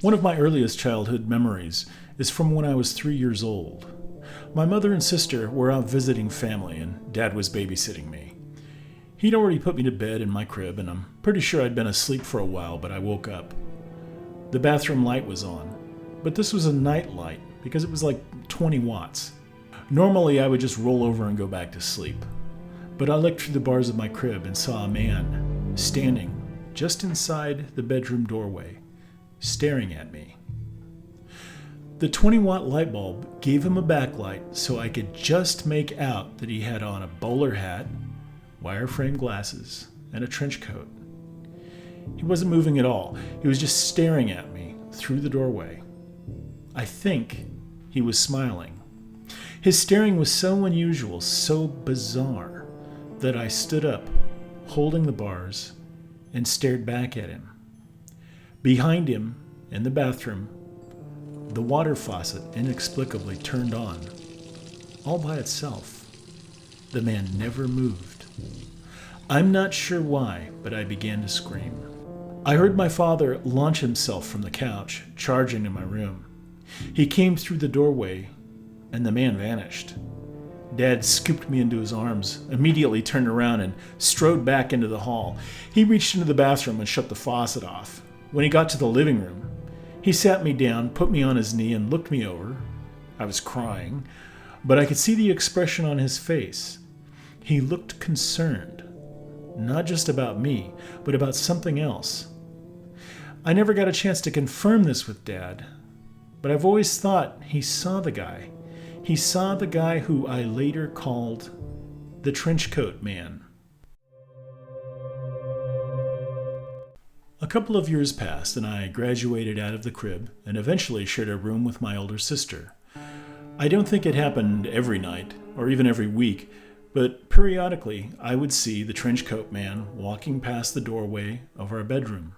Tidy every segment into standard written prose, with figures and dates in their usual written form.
One of my earliest childhood memories is from when I was 3 years old. My mother and sister were out visiting family, and Dad was babysitting me. He'd already put me to bed in my crib, and I'm pretty sure I'd been asleep for a while, but I woke up. The bathroom light was on, but this was a night light because it was like 20 watts. Normally, I would just roll over and go back to sleep, but I looked through the bars of my crib and saw a man standing just inside the bedroom doorway, staring at me. The 20-watt light bulb gave him a backlight so I could just make out that he had on a bowler hat, wire-frame glasses, and a trench coat. He wasn't moving at all. He was just staring at me through the doorway. I think he was smiling. His staring was so unusual, so bizarre, that I stood up, holding the bars, and stared back at him. Behind him, in the bathroom, the water faucet inexplicably turned on, all by itself. The man never moved. I'm not sure why, but I began to scream. I heard my father launch himself from the couch, charging to my room. He came through the doorway, and the man vanished. Dad scooped me into his arms, immediately turned around, and strode back into the hall. He reached into the bathroom and shut the faucet off. When he got to the living room, he sat me down, put me on his knee, and looked me over. I was crying, but I could see the expression on his face. He looked concerned, not just about me, but about something else. I never got a chance to confirm this with Dad, but I've always thought he saw the guy. He saw the guy who I later called the Trenchcoat Man. A couple of years passed, and I graduated out of the crib and eventually shared a room with my older sister. I don't think it happened every night or even every week, but periodically I would see the Trenchcoat Man walking past the doorway of our bedroom.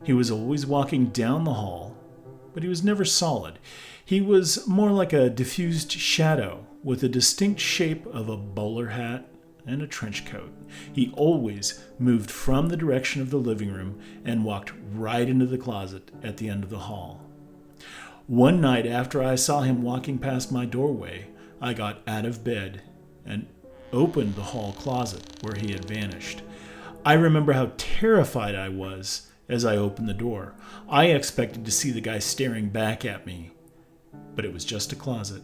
He was always walking down the hall, but he was never solid. He was more like a diffused shadow with a distinct shape of a bowler hat and a trench coat. He always moved from the direction of the living room and walked right into the closet at the end of the hall. One night after I saw him walking past my doorway, I got out of bed and opened the hall closet where he had vanished. I remember how terrified I was as I opened the door. I expected to see the guy staring back at me, but it was just a closet.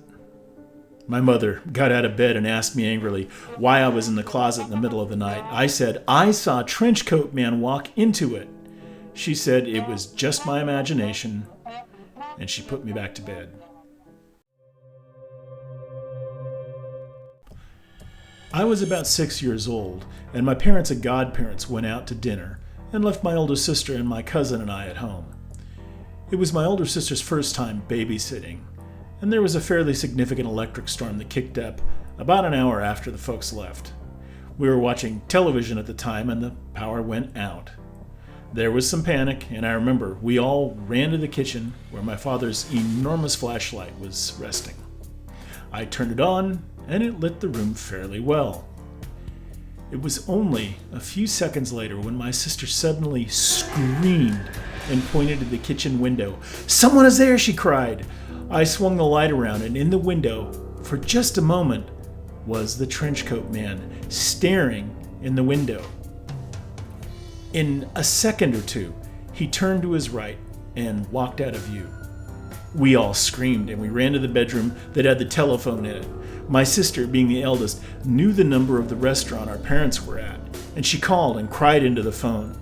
My mother got out of bed and asked me angrily why I was in the closet in the middle of the night. I said, I saw Trenchcoat Man walk into it. She said it was just my imagination, and she put me back to bed. I was about 6 years old, and my parents and godparents went out to dinner and left my older sister and my cousin and I at home. It was my older sister's first time babysitting, and there was a fairly significant electric storm that kicked up about an hour after the folks left. We were watching television at the time, and the power went out. There was some panic, and I remember we all ran to the kitchen where my father's enormous flashlight was resting. I turned it on, and it lit the room fairly well. It was only a few seconds later when my sister suddenly screamed and pointed to the kitchen window. "Someone is there!" she cried. I swung the light around, and in the window, for just a moment, was the Trenchcoat Man staring in the window. In a second or two, he turned to his right and walked out of view. We all screamed, and we ran to the bedroom that had the telephone in it. My sister, being the eldest, knew the number of the restaurant our parents were at, and she called and cried into the phone.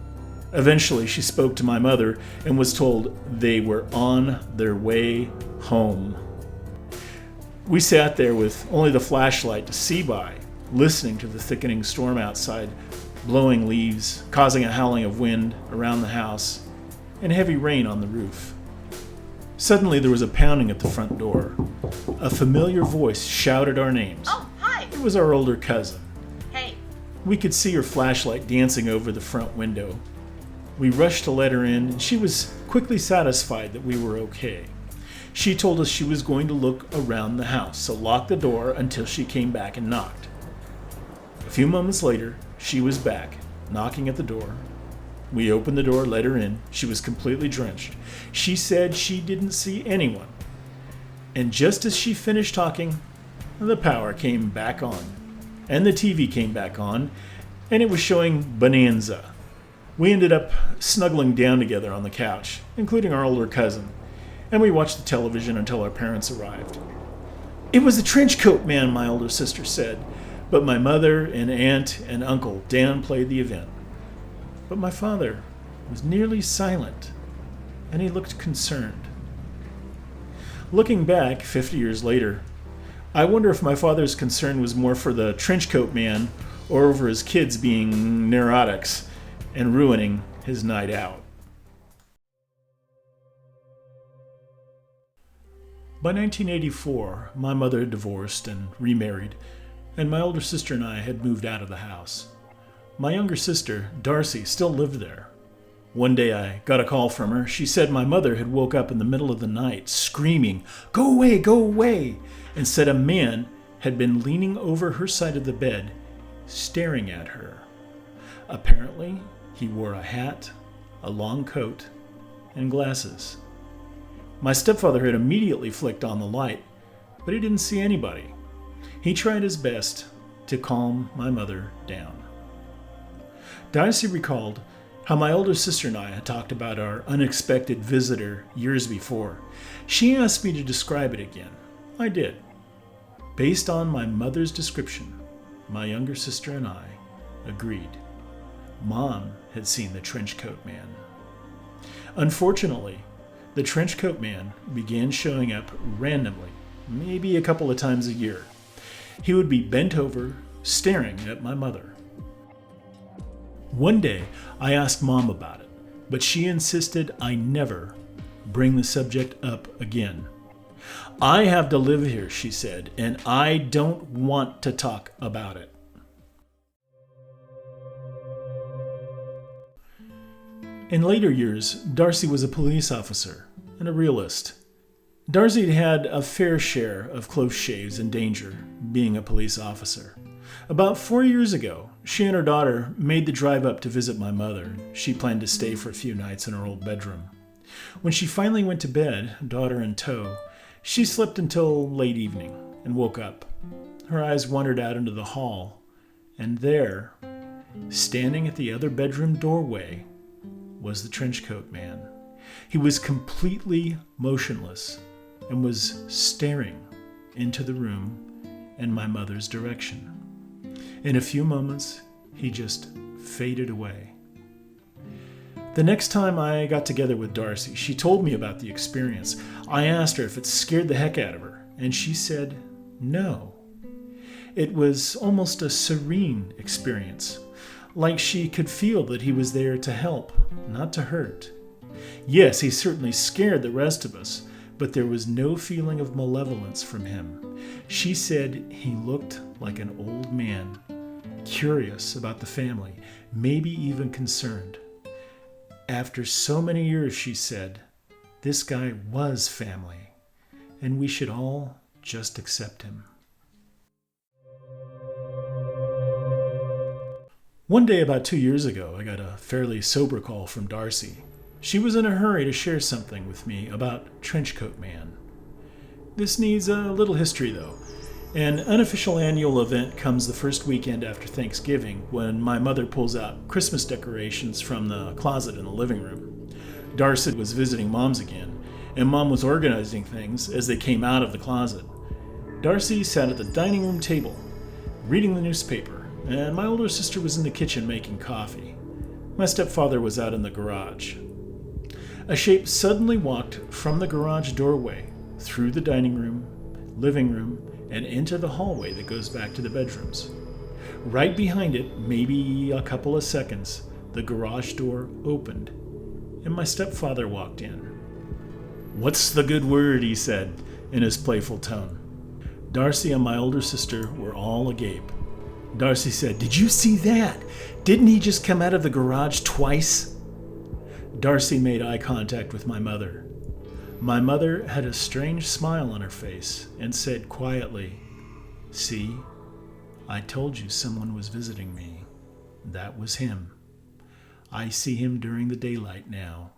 Eventually, she spoke to my mother and was told they were on their way home. We sat there with only the flashlight to see by, listening to the thickening storm outside, blowing leaves, causing a howling of wind around the house, and heavy rain on the roof. Suddenly, there was a pounding at the front door. A familiar voice shouted our names. Oh, hi! It was our older cousin. Hey. We could see her flashlight dancing over the front window. We rushed to let her in, and she was quickly satisfied that we were okay. She told us she was going to look around the house, so locked the door until she came back and knocked. A few moments later, she was back, knocking at the door. We opened the door, let her in. She was completely drenched. She said she didn't see anyone. And just as she finished talking, the power came back on. And the TV came back on, and it was showing Bonanza. We ended up snuggling down together on the couch, including our older cousin, and we watched the television until our parents arrived. It was the Trenchcoat Man, my older sister said, but my mother and aunt and uncle downplayed the event. But my father was nearly silent, and he looked concerned. Looking back 50 years later, I wonder if my father's concern was more for the Trenchcoat Man or over his kids being neurotics and ruining his night out. By 1984, my mother had divorced and remarried, and my older sister and I had moved out of the house. My younger sister, Darcy, still lived there. One day I got a call from her. She said my mother had woke up in the middle of the night screaming, "Go away, go away," and said a man had been leaning over her side of the bed, staring at her. Apparently, he wore a hat, a long coat, and glasses. My stepfather had immediately flicked on the light, but he didn't see anybody. He tried his best to calm my mother down. Darcy recalled how my older sister and I had talked about our unexpected visitor years before. She asked me to describe it again. I did. Based on my mother's description, my younger sister and I agreed. Mom had seen the Trenchcoat Man. Unfortunately, the Trenchcoat Man began showing up randomly, maybe a couple of times a year. He would be bent over, staring at my mother. One day, I asked Mom about it, but she insisted I never bring the subject up again. "I have to live here," she said, "and I don't want to talk about it." In later years, Darcy was a police officer and a realist. Darcy had a fair share of close shaves and danger being a police officer. About 4 years ago, she and her daughter made the drive up to visit my mother. She planned to stay for a few nights in her old bedroom. When she finally went to bed, daughter in tow, she slept until late evening and woke up. Her eyes wandered out into the hall, and there, standing at the other bedroom doorway, was the Trenchcoat Man. He was completely motionless and was staring into the room in my mother's direction. In a few moments, he just faded away. The next time I got together with Darcy, she told me about the experience. I asked her if it scared the heck out of her, and she said no. It was almost a serene experience, like she could feel that he was there to help, not to hurt. Yes, he certainly scared the rest of us, but there was no feeling of malevolence from him. She said he looked like an old man, curious about the family, maybe even concerned. After so many years, she said, this guy was family, and we should all just accept him. One day about 2 years ago, I got a fairly sober call from Darcy. She was in a hurry to share something with me about Trenchcoat Man. This needs a little history, though. An unofficial annual event comes the first weekend after Thanksgiving when my mother pulls out Christmas decorations from the closet in the living room. Darcy was visiting Mom's again, and Mom was organizing things as they came out of the closet. Darcy sat at the dining room table, reading the newspaper, and my older sister was in the kitchen making coffee. My stepfather was out in the garage. A shape suddenly walked from the garage doorway, through the dining room, living room, and into the hallway that goes back to the bedrooms. Right behind it, maybe a couple of seconds, the garage door opened, and my stepfather walked in. "What's the good word?" he said, in his playful tone. Darcy and my older sister were all agape. Darcy said, "Did you see that? Didn't he just come out of the garage twice?" Darcy made eye contact with my mother. My mother had a strange smile on her face and said quietly, "See, I told you someone was visiting me. That was him. I see him during the daylight now.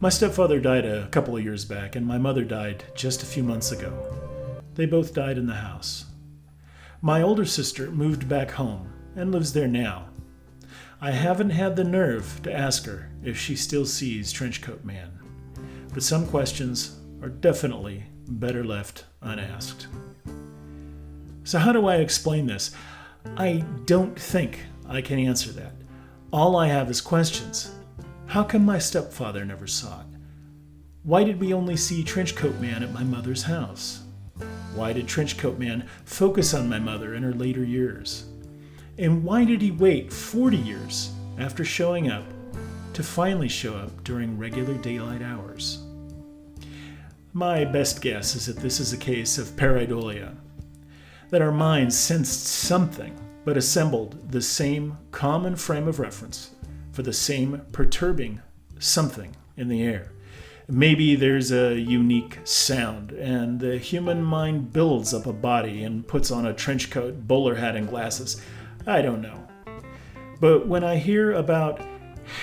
My stepfather died a couple of years back, and my mother died just a few months ago. They both died in the house. My older sister moved back home and lives there now. I haven't had the nerve to ask her if she still sees Trenchcoat Man, but some questions are definitely better left unasked. So how do I explain this? I don't think I can answer that. All I have is questions. How come my stepfather never saw it? Why did we only see Trenchcoat Man at my mother's house? Why did Trenchcoat Man focus on my mother in her later years? And why did he wait 40 years after showing up to finally show up during regular daylight hours? My best guess is that this is a case of pareidolia, that our minds sensed something but assembled the same common frame of reference for the same perturbing something in the air. Maybe there's a unique sound, and the human mind builds up a body and puts on a trench coat, bowler hat, and glasses. I don't know. But when I hear about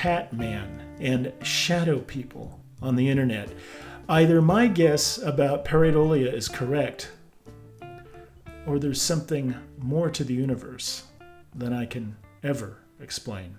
Hat Man and shadow people on the internet, either my guess about pareidolia is correct, or there's something more to the universe than I can ever explain.